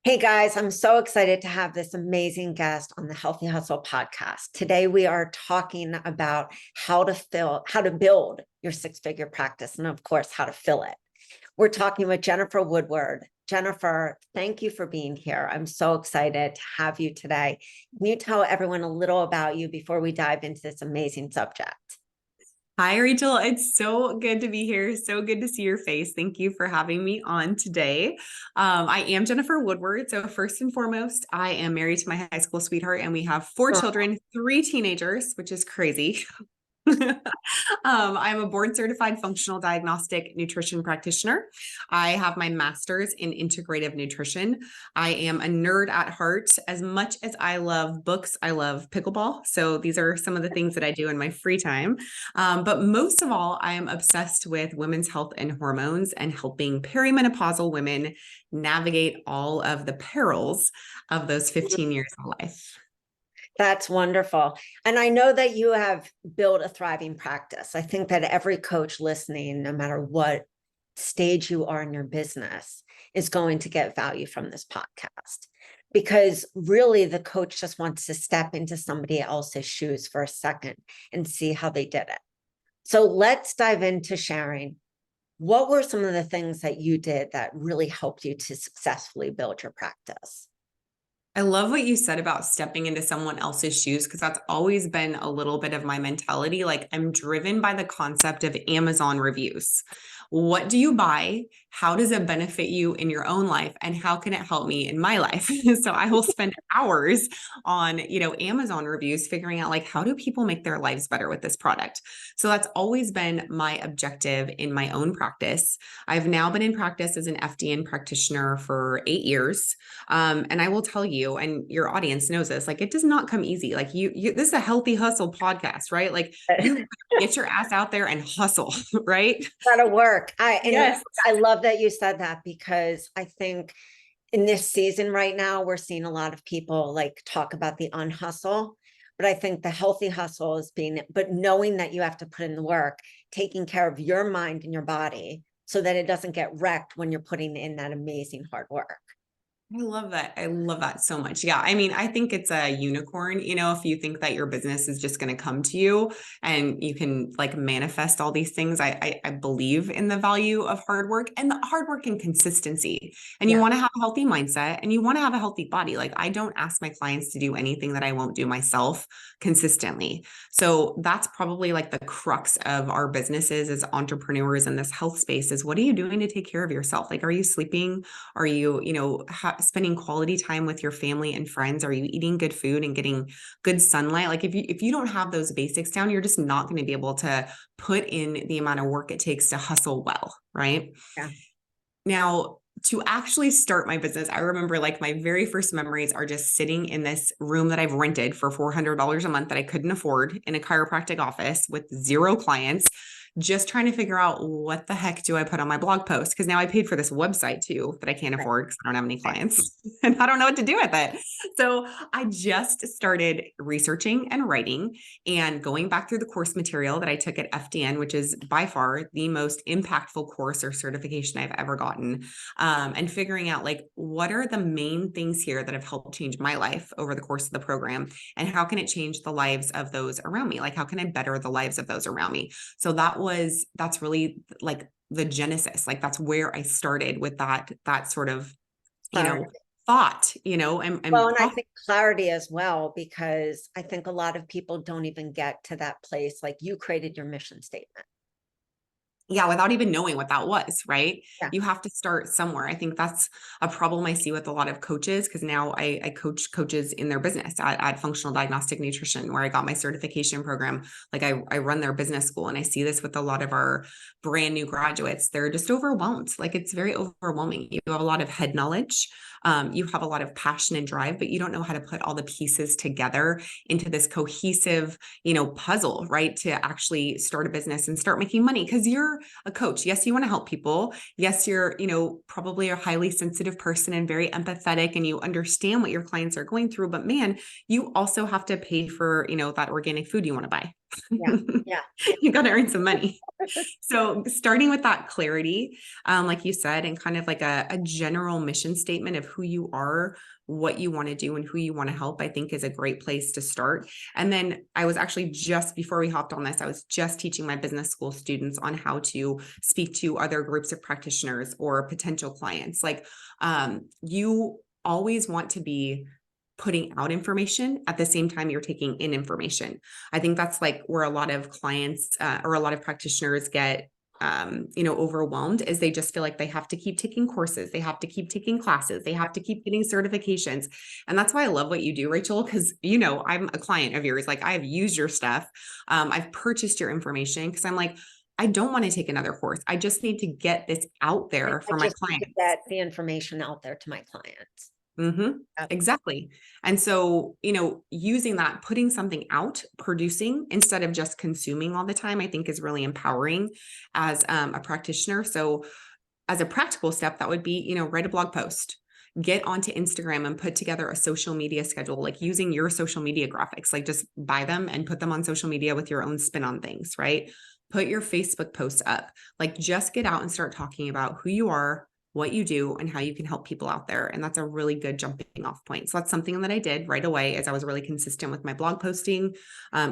Hey guys, I'm so excited to have this amazing guest on the Healthy Hustle podcast. Today we are talking about how to build your six-figure practice, and of course, how to fill it. We're talking with Jennifer Woodward. Jennifer, thank you for being here. I'm so excited to have you today. Can you tell everyone a little about you before we dive into this amazing subject? Hi, Rachel. It's so good to be here. So good to see your face. Thank you for having me on today. I am Jennifer Woodward. So, first and foremost, I am married to my high school sweetheart, and we have four Oh, children, three teenagers, which is crazy. I'm a board certified functional diagnostic nutrition practitioner. I have my master's in integrative nutrition. I am a nerd at heart. As much as I love books, I love pickleball. So these are some of the things that I do in my free time. But most of all, I am obsessed with women's health and hormones and helping perimenopausal women navigate all of the perils of those 15 years of life. that's wonderful. And I know that you have built a thriving practice. I think that every coach listening, no matter what stage you are in your business, is going to get value from this podcast. Because really, the coach just wants to step into somebody else's shoes for a second and see how they did it. So let's dive into sharing. What were some of the things that you did that really helped you to successfully build your practice? I love what you said about stepping into someone else's shoes because that's always been a little bit of my mentality. Like, I'm driven by the concept of Amazon reviews. What do you buy? How does it benefit you in your own life? And how can it help me in my life? So I will spend hours on, Amazon reviews, figuring out like, how do people make their lives better with this product? So that's always been my objective in my own practice. I've now been in practice as an FDN practitioner for 8 years. And I will tell you, and your audience knows this, like it does not come easy. Like this is a healthy hustle podcast, right? Like you get your ass out there and hustle, right? That'll work. Yes. I love that you said that because I think in this season right now, we're seeing a lot of people like talk about the unhustle. But I think the healthy hustle is but knowing that you have to put in the work, taking care of your mind and your body so that it doesn't get wrecked when you're putting in that amazing hard work. I love that. I love that so much. Yeah. I mean, I think it's a unicorn, if you think that your business is just going to come to you and you can like manifest all these things. I believe in the value of hard work and the hard work and consistency. And you Yeah. want to have a healthy mindset and you want to have a healthy body. Like I don't ask my clients to do anything that I won't do myself consistently. So that's probably like the crux of our businesses as entrepreneurs in this health space is what are you doing to take care of yourself? Like, are you sleeping? Are you, spending quality time with your family and friends? Are you eating good food and getting good sunlight? Like if you don't have those basics down, you're just not going to be able to put in the amount of work it takes to hustle well, right? Yeah. Now, to actually start my business, I remember like my very first memories are just sitting in this room that I've rented for $400 a month that I couldn't afford in a chiropractic office with zero clients, just trying to figure out what the heck do I put on my blog post? Because now I paid for this website too that I can't Right. afford because I don't have any Right. clients and I don't know what to do with it. So I just started researching and writing and going back through the course material that I took at FDN, which is by far the most impactful course or certification I've ever gotten, and figuring out like what are the main things here that have helped change my life over the course of the program and how can it change the lives of those around me? Like how can I better the lives of those around me? So that's really like the genesis. Like that's where I started with that sort of, you know, Clarity. thought, and Well, and I think clarity as well, because I think a lot of people don't even get to that place. Like you created your mission statement. yeah, without even knowing what that was, right? Yeah. You have to start somewhere. I think that's a problem I see with a lot of coaches because now I coach coaches in their business at Functional Diagnostic Nutrition, where I got my certification program. Like I run their business school and I see this with a lot of our brand new graduates. They're just overwhelmed. Like it's very overwhelming. You have a lot of head knowledge. You have a lot of passion and drive, but you don't know how to put all the pieces together into this cohesive, puzzle, right? To actually start a business and start making money because you're a coach. Yes, you want to help people. Yes, you're, probably a highly sensitive person and very empathetic and you understand what your clients are going through. But man, you also have to pay for, that organic food you want to buy. Yeah. Yeah. You got to earn some money. So starting with that clarity, like you said, and kind of like a general mission statement of who you are, what you want to do, and who you want to help, I think is a great place to start. And then I was actually, just before we hopped on this, I was just teaching my business school students on how to speak to other groups of practitioners or potential clients. Like, you always want to be putting out information at the same time you're taking in information. I think that's like where a lot of clients or a lot of practitioners get overwhelmed, is they just feel like they have to keep taking courses, they have to keep taking classes, they have to keep getting certifications. And that's why I love what you do, Rachel, because I'm a client of yours. Like, I have used your stuff. I've purchased your information because I'm like, I don't want to take another course. I just need to get this out there I for my just need to clients. get the information out there to my clients. Mm-hmm. Yep. Exactly. And so, using that, putting something out, producing instead of just consuming all the time, I think is really empowering as a practitioner. So as a practical step, that would be, write a blog post, get onto Instagram and put together a social media schedule, like using your social media graphics, like just buy them and put them on social media with your own spin on things, right? Put your Facebook posts up, like just get out and start talking about who you are, what you do, and how you can help people out there. And that's a really good jumping off point. So that's something that I did right away, as I was really consistent with my blog posting.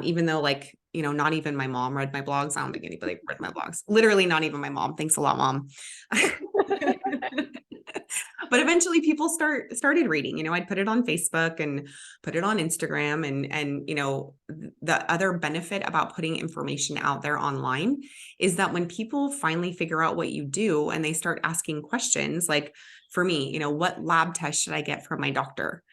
Even though, like, not even my mom read my blogs. I don't think anybody read my blogs. Literally not even my mom. Thanks a lot, Mom. But eventually people started reading. I'd put it on Facebook and put it on Instagram, and the other benefit about putting information out there online is that when people finally figure out what you do and they start asking questions, like for me, what lab test should I get from my doctor?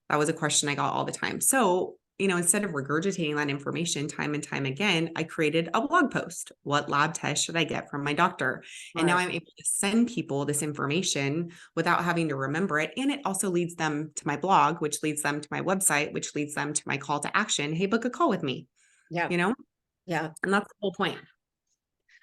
That was a question I got all the time. So, instead of regurgitating that information time and time again, I created a blog post. What lab test should I get from my doctor? And now Right. I'm able to send people this information without having to remember it. And it also leads them to my blog, which leads them to my website, which leads them to my call to action. Hey, book a call with me, Yeah. you know? Yeah. And that's the whole point.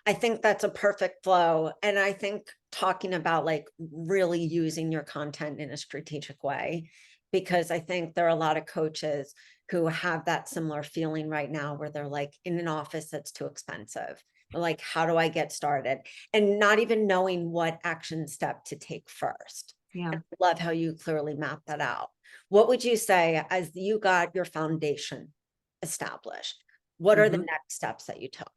I think that's a perfect flow. And I think talking about like really using your content in a strategic way, because I think there are a lot of coaches who have that similar feeling right now where they're like in an office that's too expensive. Like, how do I get started? And not even knowing what action step to take first. Yeah. And I love how you clearly map that out. What would you say as you got your foundation established? What are the Mhm. next steps that you took?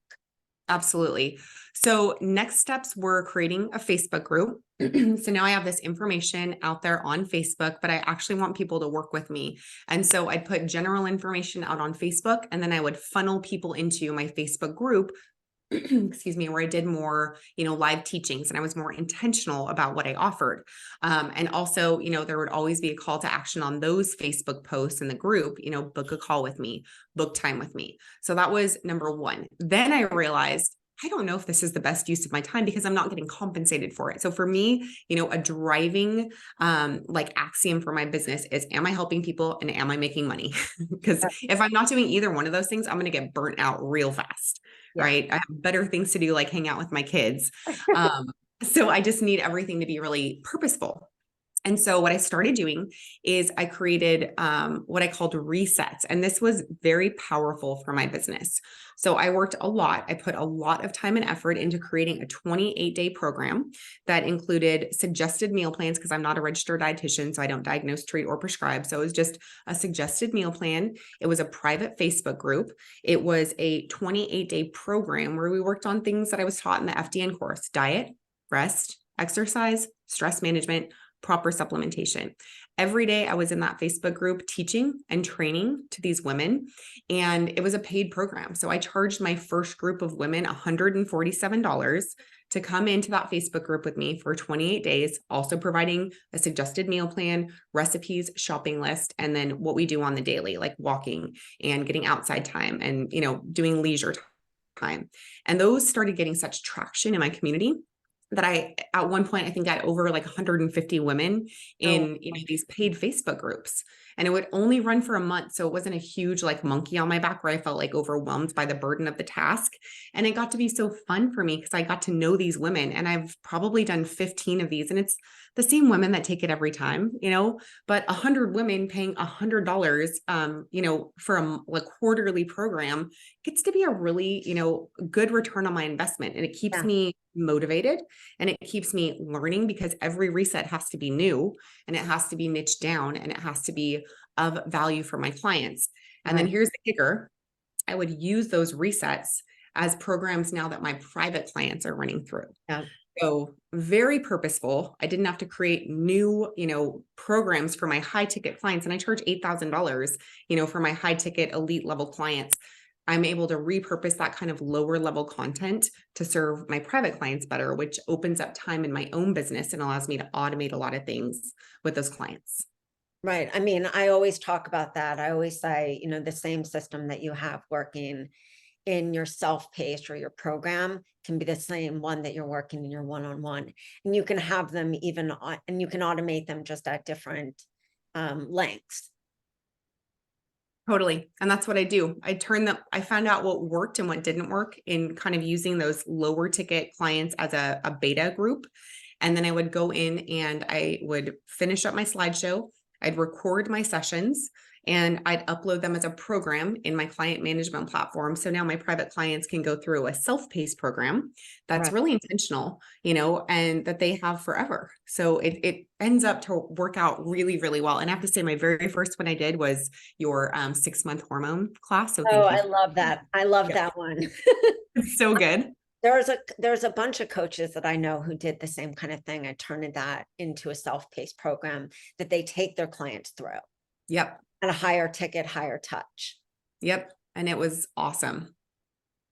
Absolutely. So next steps were creating a Facebook group. So now I have this information out there on Facebook, but I actually want people to work with me. And so I'd put general information out on Facebook, and then I would funnel people into my Facebook group, excuse me, where I did more, live teachings, and I was more intentional about what I offered. And also, there would always be a call to action on those Facebook posts in the group, book a call with me, book time with me. So that was number one. Then I realized, I don't know if this is the best use of my time because I'm not getting compensated for it. So for me, a driving like axiom for my business is, am I helping people and am I making money? Because if I'm not doing either one of those things, I'm going to get burnt out real fast. Yeah. Right. I have better things to do, like hang out with my kids. So I just need everything to be really purposeful. And so what I started doing is I created what I called resets. And this was very powerful for my business. So I worked a lot. I put a lot of time and effort into creating a 28-day program that included suggested meal plans, because I'm not a registered dietitian, so I don't diagnose, treat, or prescribe. So it was just a suggested meal plan. It was a private Facebook group. It was a 28-day program where we worked on things that I was taught in the FDN course: diet, rest, exercise, stress management, proper supplementation. Every day I was in that Facebook group teaching and training to these women, and it was a paid program. So I charged my first group of women $147 to come into that Facebook group with me for 28 days, also providing a suggested meal plan, recipes, shopping list, and then what we do on the daily, like walking and getting outside time and, doing leisure time. And those started getting such traction in my community that at one point, I think I had over like 150 women Oh, in, these paid Facebook groups. and it would only run for a month. So it wasn't a huge like monkey on my back where I felt like overwhelmed by the burden of the task. And it got to be so fun for me because I got to know these women, and I've probably done 15 of these, and it's the same women that take it every time, but 100 women paying $100, for a quarterly program gets to be a really, good return on my investment. And it keeps Yeah. me motivated, and it keeps me learning, because every reset has to be new, and it has to be niched down, and it has to be of value for my clients. And then Right. here's the kicker. I would use those resets as programs now that my private clients are running through. Yeah. So very purposeful. I didn't have to create new, programs for my high ticket clients. And I charge $8,000, for my high ticket elite level clients. I'm able to repurpose that kind of lower level content to serve my private clients better, which opens up time in my own business and allows me to automate a lot of things with those clients. Right. I mean, I always talk about that. I always say, the same system that you have working in your self-paced or your program can be the same one that you're working in your one-on-one. And you can have them and you can automate them just at different lengths. Totally. And that's what I do. I found out what worked and what didn't work in kind of using those lower ticket clients as a beta group. And then I would go in and I would finish up my slideshow. I'd record my sessions, and I'd upload them as a program in my client management platform. So now my private clients can go through a self-paced program that's Right. really intentional, and that they have forever. So it ends up to work out really, really well. And I have to say, my very first one I did was your 6-month hormone class. So Oh, thank you. I love that. I love Yep. that one. It's so good. There's a bunch of coaches that I know who did the same kind of thing. I turned that into a self-paced program that they take their clients through Yep. at a higher ticket, higher touch. Yep. And it was awesome.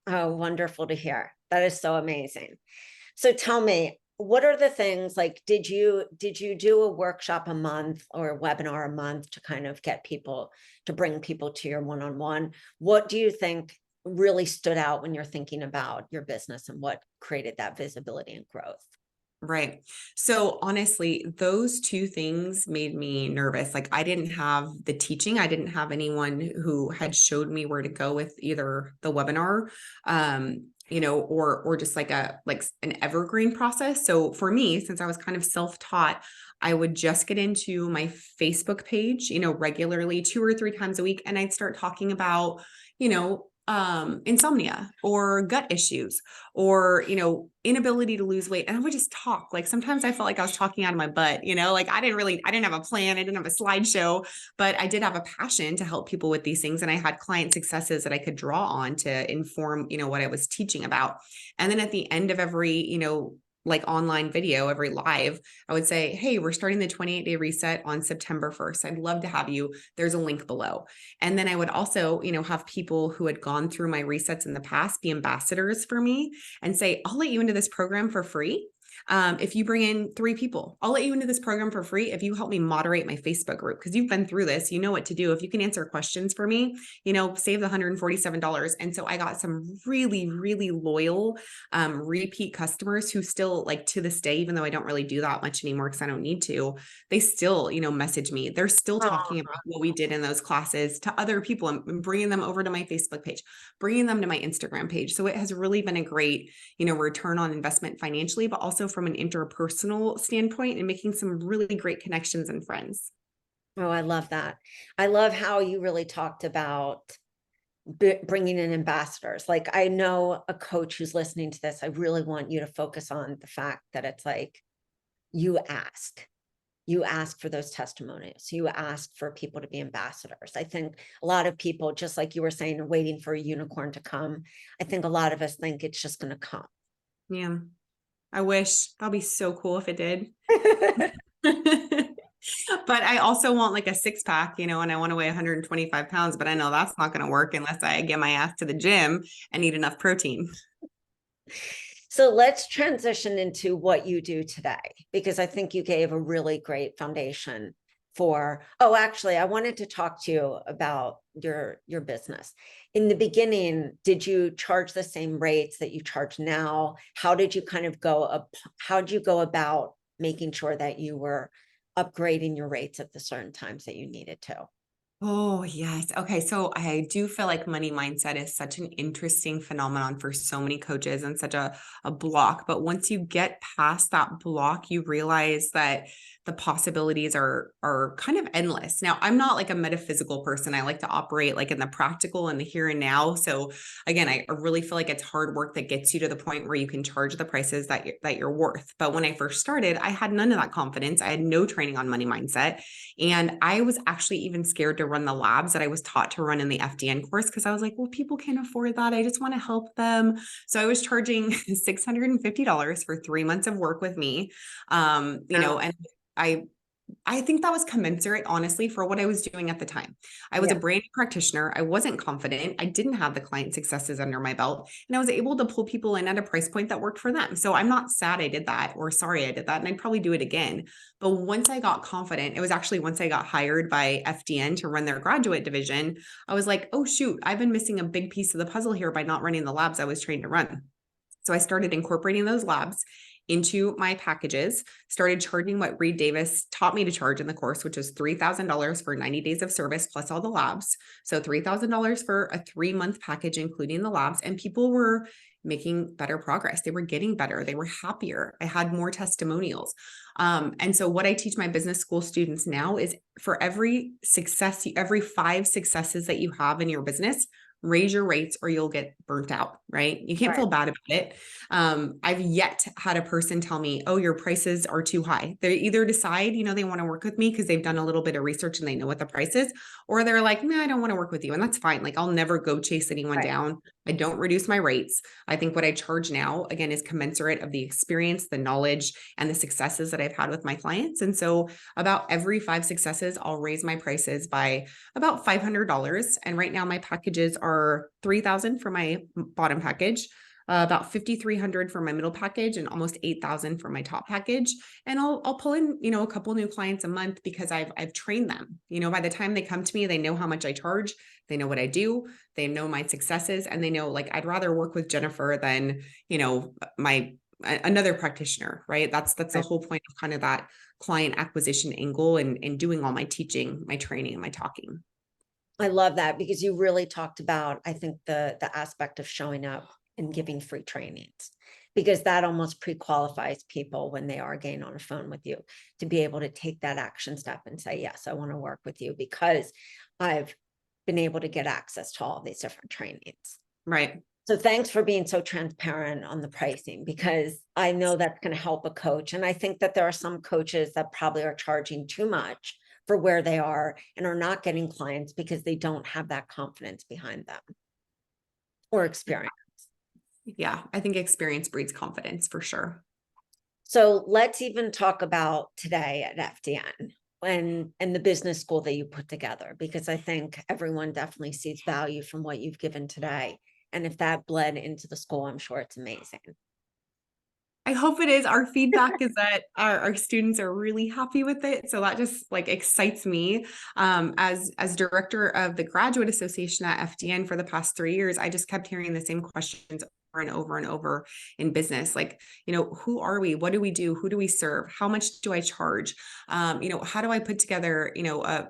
Oh, wonderful to hear. That is so amazing. So tell me, what are the things like, did you do a workshop a month or a webinar a month to kind of get people to bring people to your one-on-one? What do you think really stood out when you're thinking about your business and what created that visibility and growth? Right. So honestly, those two things made me nervous. Like, I didn't have the teaching. I didn't have anyone who had showed me where to go with either the webinar, or just like an evergreen process. So for me, since I was kind of self-taught, I would just get into my Facebook page, regularly 2 or 3 times a week. And I'd start talking about, insomnia or gut issues or, inability to lose weight. And I would just talk. Like, sometimes I felt like I was talking out of my butt, like I didn't have a plan. I didn't have a slideshow, but I did have a passion to help people with these things. And I had client successes that I could draw on to inform, what I was teaching about. And then at the end of every, like online video, every live, I would say, hey, we're starting the 28-day reset on September 1st. I'd love to have you. There's a link below. And then I would also, have people who had gone through my resets in the past be ambassadors for me and say, I'll let you into this program for free. If you bring in 3 people, I'll let you into this program for free if you help me moderate my Facebook group, because you've been through this, you know what to do. If you can answer questions for me, save the $147. And so I got some really, really loyal repeat customers who still, like, to this day, even though I don't really do that much anymore because I don't need to, they still, message me. They're still talking about what we did in those classes to other people and bringing them over to my Facebook page, bringing them to my Instagram page. So it has really been a great, return on investment financially, but also from an interpersonal standpoint, and making some really great connections and friends. Oh, I love that. I love how you really talked about bringing in ambassadors. Like, I know a coach who's listening to this. I really want you to focus on the fact that it's like, you ask for those testimonials. You ask for people to be ambassadors. I think a lot of people, just like you were saying, are waiting for a unicorn to come. I think a lot of us think it's just going to come. Yeah. I wish. That'd be so cool if it did. But I also want like a 6-pack, and I want to weigh 125 pounds, but I know that's not going to work unless I get my ass to the gym and eat enough protein. So let's transition into what you do today, because I think you gave a really great foundation actually, I wanted to talk to you about your business. In the beginning, did you charge the same rates that you charge now? How did you kind of how did you go about making sure that you were upgrading your rates at the certain times that you needed to. Oh, yes. Okay. So I do feel like money mindset is such an interesting phenomenon for so many coaches and such a block. But once you get past that block, you realize that the possibilities are kind of endless. Now, I'm not like a metaphysical person. I like to operate like in the practical and the here and now. So again, I really feel like it's hard work that gets you to the point where you can charge the prices that you're worth. But when I first started, I had none of that confidence. I had no training on money mindset. And I was actually even scared to run the labs that I was taught to run in the FDN course because I was like, well, people can't afford that. I just want to help them. So I was charging $650 for 3 months of work with me. And I think that was commensurate, honestly, for what I was doing at the time. I was a brand new practitioner. I wasn't confident. I didn't have the client successes under my belt, and I was able to pull people in at a price point that worked for them. So I'm not sad I did that or sorry I did that. And I'd probably do it again. But once I got confident, it was actually once I got hired by FDN to run their graduate division, I was like, oh, shoot, I've been missing a big piece of the puzzle here by not running the labs I was trained to run. So I started incorporating those labs into my packages, started charging what Reed Davis taught me to charge in the course, which is $3,000 for 90 days of service plus all the labs. So $3,000 for a 3-month package, including the labs. And people were making better progress. They were getting better. They were happier. I had more testimonials. And so what I teach my business school students now is for every success, every 5 successes that you have in your business, raise your rates or you'll get burnt out, right? You can't feel bad about it. I've yet had a person tell me, oh, your prices are too high. They either decide, they want to work with me because they've done a little bit of research and they know what the price is, or they're like, no, I don't want to work with you. And that's fine. Like, I'll never go chase anyone down. I don't reduce my rates. I think what I charge now, again, is commensurate of the experience, the knowledge, and the successes that I've had with my clients. And so about every 5 successes, I'll raise my prices by about $500. And right now my packages are $3,000 for my bottom package, about $5,300 for my middle package, and almost $8,000 for my top package. And I'll pull in, a couple new clients a month because I've trained them. By the time they come to me, they know how much I charge, they know what I do, they know my successes, and they know, like, I'd rather work with Jennifer than, another practitioner, right? That's the whole point of kind of that client acquisition angle and doing all my teaching, my training, and my talking. I love that because you really talked about, I think, the aspect of showing up and giving free trainings, because that almost pre-qualifies people when they are getting on a phone with you to be able to take that action step and say, yes, I want to work with you because I've been able to get access to all these different trainings. Right. So thanks for being so transparent on the pricing, because I know that's going to help a coach. And I think that there are some coaches that probably are charging too much for where they are and are not getting clients because they don't have that confidence behind them or experience. Yeah, I think experience breeds confidence for sure. So let's even talk about today at FDN and the business school that you put together, because I think everyone definitely sees value from what you've given today. And if that bled into the school, I'm sure it's amazing. I hope it is. Our feedback is that our students are really happy with it. So that just like excites me. As director of the Graduate Association at FDN for the past 3 years, I just kept hearing the same questions over and over and over in business. Like, who are we? What do we do? Who do we serve? How much do I charge? How do I put together,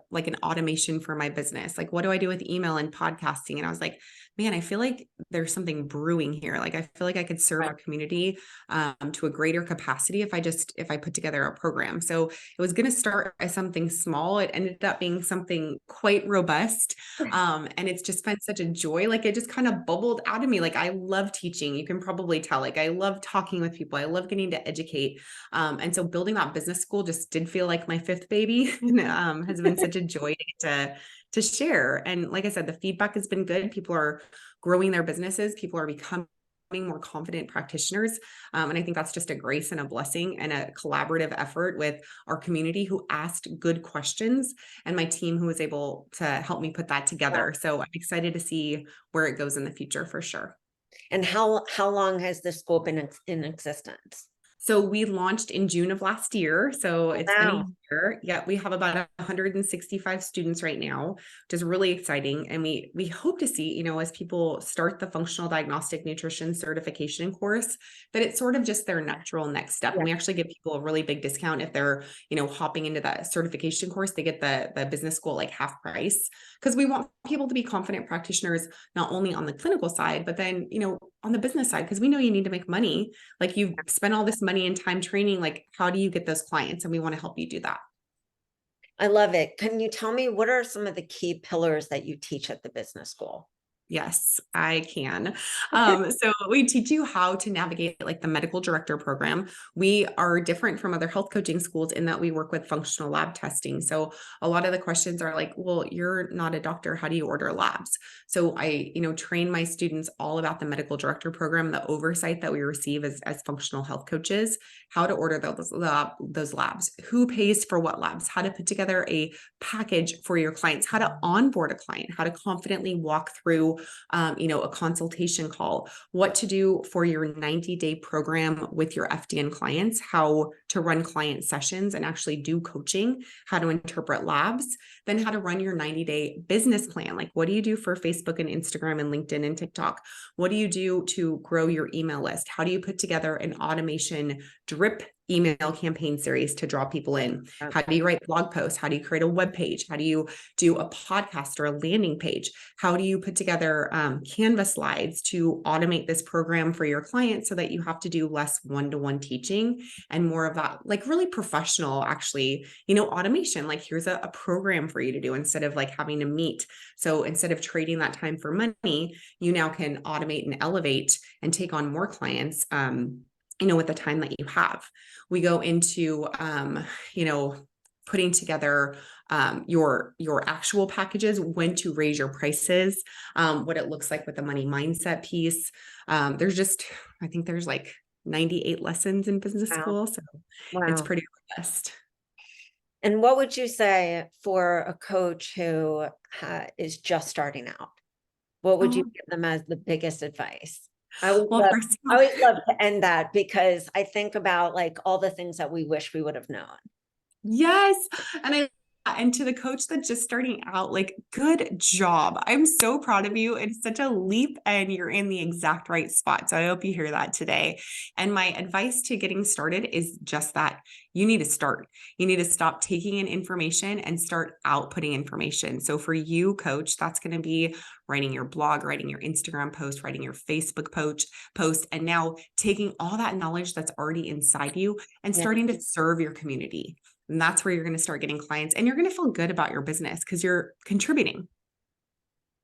like an automation for my business? Like, what do I do with email and podcasting? And I was like, man, I feel like there's something brewing here. Like, I feel like I could serve our community to a greater capacity if I put together a program. So it was going to start as something small. It ended up being something quite robust. And it's just been such a joy. Like, it just kind of bubbled out of me. Like, I love teaching. You can probably tell, like, I love talking with people. I love getting to educate. And so building that business school just did feel like my 5th baby, and has been such a joy to share. And like I said, the feedback has been good. People are growing their businesses. People are becoming more confident practitioners. And I think that's just a grace and a blessing and a collaborative effort with our community who asked good questions, and my team who was able to help me put that together. So I'm excited to see where it goes in the future for sure. And how long has this school been in existence? So we launched in June of last year. So it's been a Wow. year. Yeah, we have about 165 students right now, which is really exciting. And we hope to see, as people start the functional diagnostic nutrition certification course, that it's sort of just their natural next step. Yeah. And we actually give people a really big discount if they're, hopping into that certification course. They get the business school like half price, because we want people to be confident practitioners, not only on the clinical side, but then, on the business side, because we know you need to make money. Like, you've spent all this money and time training, like, how do you get those clients? And we want to help you do that. I love it. Can you tell me what are some of the key pillars that you teach at the business school? Yes, I can. So we teach you how to navigate like the medical director program. We are different from other health coaching schools in that we work with functional lab testing. So a lot of the questions are like, well, you're not a doctor. How do you order labs? So I, train my students all about the medical director program, the oversight that we receive as functional health coaches, how to order those labs, who pays for what labs, how to put together a package for your clients, how to onboard a client, how to confidently walk through a consultation call, what to do for your 90-day program with your FDN clients, how to run client sessions and actually do coaching, how to interpret labs, then how to run your 90-day business plan. Like, what do you do for Facebook and Instagram and LinkedIn and TikTok? What do you do to grow your email list? How do you put together an automation drip email campaign series to draw people in? How do you write blog posts? How do you create a web page? How do you do a podcast or a landing page? How do you put together Canva slides to automate this program for your clients so that you have to do less one-to-one teaching and more of that, like, really professional, actually, automation? Like, here's a program for you to do instead of like having to meet. So instead of trading that time for money, you now can automate and elevate and take on more clients, with the time that you have. We go into, putting together your actual packages, when to raise your prices, what it looks like with the money mindset piece. I think there's like 98 lessons in business Wow. school. So it's Wow. pretty robust. And what would you say for a coach who is just starting out? What would you Oh, give them as the biggest advice? well, first of I all, always love to end that because I think about like all the things that we wish we would have known. yes. And to the coach that's just starting out, like, good job. I'm so proud of you. It's such a leap and you're in the exact right spot. So I hope you hear that today. And my advice to getting started is just that you need to start. You need to stop taking in information and start outputting information. So for you, coach, that's going to be writing your blog, writing your Instagram post, writing your Facebook post, and now taking all that knowledge that's already inside you and Yeah. starting to serve your community. And that's where you're going to start getting clients, and you're going to feel good about your business because you're contributing.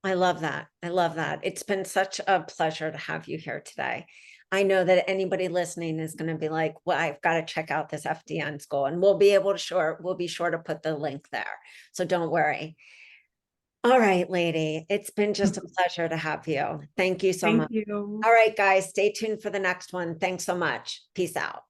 I love that. I love that. It's been such a pleasure to have you here today. I know that anybody listening is going to be like, well, I've got to check out this FDN school, and we'll be sure to put the link there. So don't worry. All right, lady. It's been just a pleasure to have you. Thank you so Thank much. you. All right, guys, stay tuned for the next one. Thanks so much. Peace out.